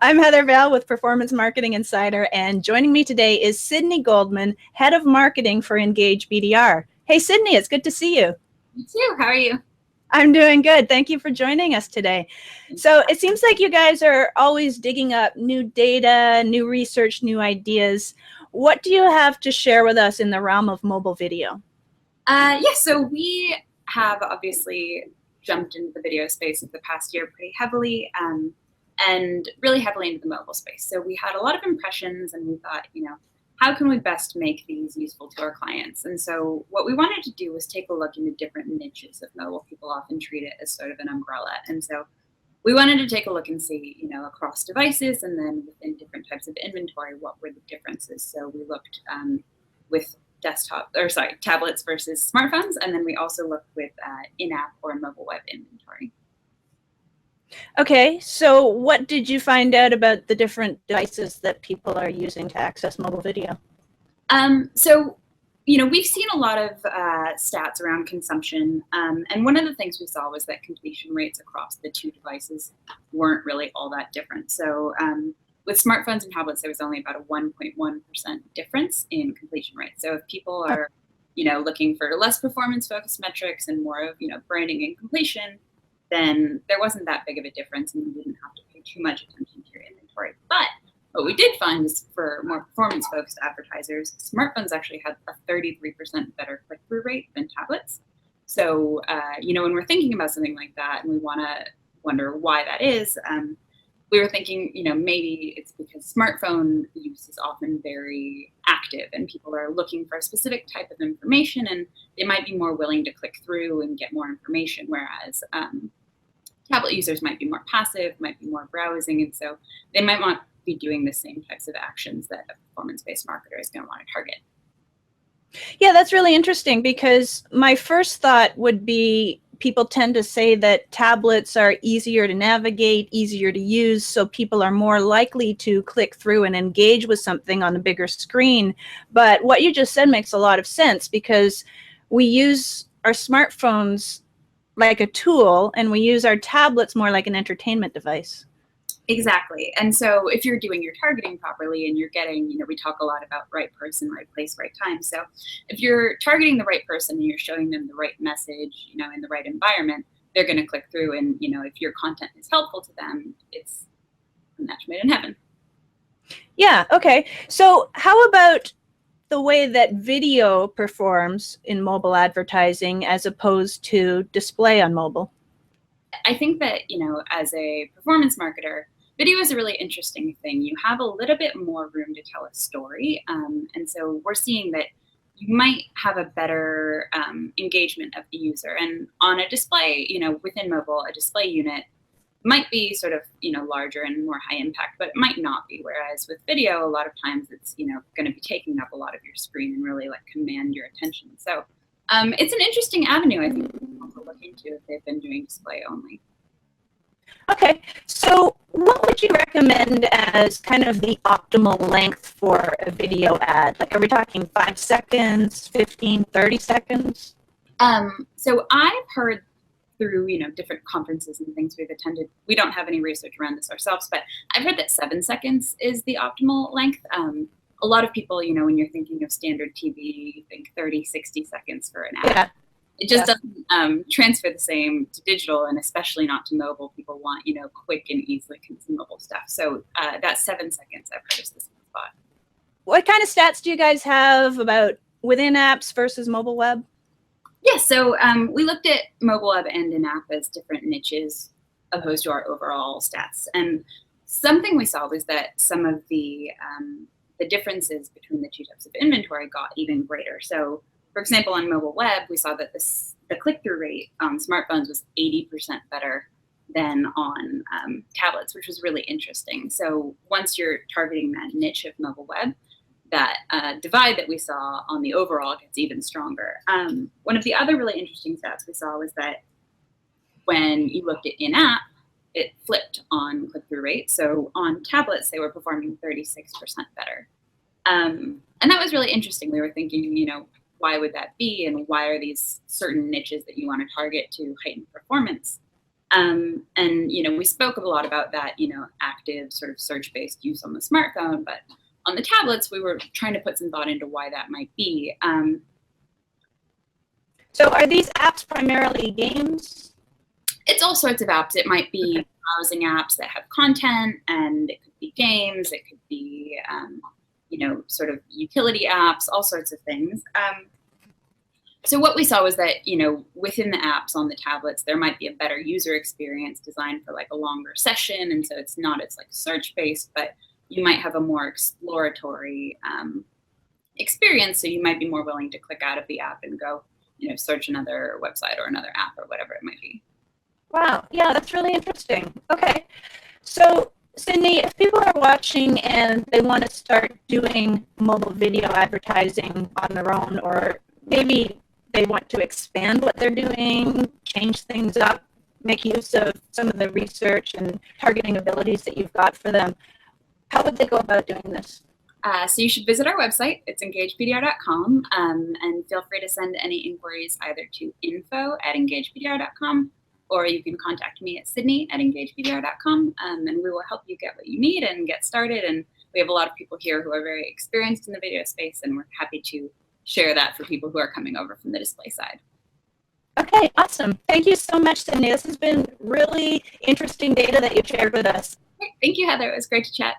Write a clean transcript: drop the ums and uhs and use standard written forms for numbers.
I'm Heather Vale with Performance Marketing Insider, and joining me today is Sydney Goldman, Head of Marketing for Engage BDR. Hey, Sydney, it's good to see you. You too. How are you? I'm doing good. Thank you for joining us today. So it seems like you guys are always digging up new data, new research, new ideas. What do you have to share with us in the realm of mobile video? So we have obviously jumped into the video space of the past year pretty heavily, and really heavily into the mobile space. So we had a lot of impressions, and we thought, how can we best make these useful to our clients? And so what we wanted to do was take a look into different niches of mobile. People often treat it as sort of an umbrella. And so we wanted to take a look and see, across devices and then within different types of inventory, what were the differences. So we looked with tablets versus smartphones, and then we also looked with in-app or mobile web inventory. Okay, so what did you find out about the different devices that people are using to access mobile video? We've seen a lot of stats around consumption, and one of the things we saw was that completion rates across the two devices weren't really all that different. So with smartphones and tablets, there was only about a 1.1% difference in completion rate. So if people are, looking for less performance-focused metrics and more of, branding and completion, then there wasn't that big of a difference, and you didn't have to pay too much attention to your inventory. But what we did find is for more performance-focused advertisers, smartphones actually had a 33% better click-through rate than tablets. So, when we're thinking about something like that and we want to wonder why that is, we were thinking, maybe it's because smartphone use is often very active and people are looking for a specific type of information, and they might be more willing to click through and get more information, whereas tablet users might be more passive, might be more browsing, and so they might want be doing the same types of actions that a performance-based marketer is going to want to target. Yeah, that's really interesting, because my first thought would be people tend to say that tablets are easier to navigate, easier to use, so people are more likely to click through and engage with something on a bigger screen. But what you just said makes a lot of sense, because we use our smartphones like a tool and we use our tablets more like an entertainment device. Exactly. And so if you're doing your targeting properly and you're getting, we talk a lot about right person, right place, right time. So if you're targeting the right person and you're showing them the right message, in the right environment, they're going to click through. And, if your content is helpful to them, it's a match made in heaven. Yeah. Okay. So how about the way that video performs in mobile advertising as opposed to display on mobile? I think that, as a performance marketer, video is a really interesting thing. You have a little bit more room to tell a story. And so we're seeing that you might have a better engagement of the user. And on a display, within mobile, a display unit might be sort of, larger and more high impact, but it might not be. Whereas with video, a lot of times it's, going to be taking up a lot of your screen and really command your attention. So it's an interesting avenue, I think, to look into if they've been doing display only. Okay, so what would you recommend as kind of the optimal length for a video ad? Like, are we talking 5 seconds, 15, 30 seconds? So I've heard through, different conferences and things we've attended, we don't have any research around this ourselves, but I've heard that 7 seconds is the optimal length. A lot of people, when you're thinking of standard TV, you think 30, 60 seconds for an ad. Yeah. It just doesn't transfer the same to digital, and especially not to mobile. People want, quick and easily consumable stuff. So that 7 seconds I've heard is the sweet spot. What kind of stats do you guys have about within apps versus mobile web? Yeah, so we looked at mobile web and in-app as different niches opposed to our overall stats. And something we saw was that some of the differences between the two types of inventory got even greater. So, for example, on mobile web, we saw that the click-through rate on smartphones was 80% better than on tablets, which was really interesting. So once you're targeting that niche of mobile web, that divide that we saw on the overall gets even stronger. One of the other really interesting stats we saw was that when you looked at in-app, it flipped on click-through rate. So on tablets, they were performing 36% better. And that was really interesting. We were thinking, why would that be? And why are these certain niches that you want to target to heighten performance? And, we spoke a lot about that, active sort of search-based use on the smartphone, but on the tablets, we were trying to put some thought into why that might be. So are these apps primarily games? It's all sorts of apps. It might be browsing apps that have content, and it could be games. It could be, sort of utility apps, all sorts of things. So what we saw was that, within the apps on the tablets, there might be a better user experience designed for like a longer session. And so it's like search-based, but you might have a more exploratory experience. So you might be more willing to click out of the app and go, search another website or another app or whatever it might be. Wow. Yeah, that's really interesting. Okay. So Sydney, if people are watching and they want to start doing mobile video advertising on their own, or maybe they want to expand what they're doing, change things up, make use of some of the research and targeting abilities that you've got for them, how would they go about doing this? So you should visit our website. It's engagepdr.com, and feel free to send any inquiries either to info@engagepdr.com, or you can contact me at sydney@engagepdr.com, and we will help you get what you need and get started. And we have a lot of people here who are very experienced in the video space, and we're happy to share that for people who are coming over from the display side. Okay, awesome. Thank you so much, Sydney. This has been really interesting data that you shared with us. Thank you, Heather. It was great to chat.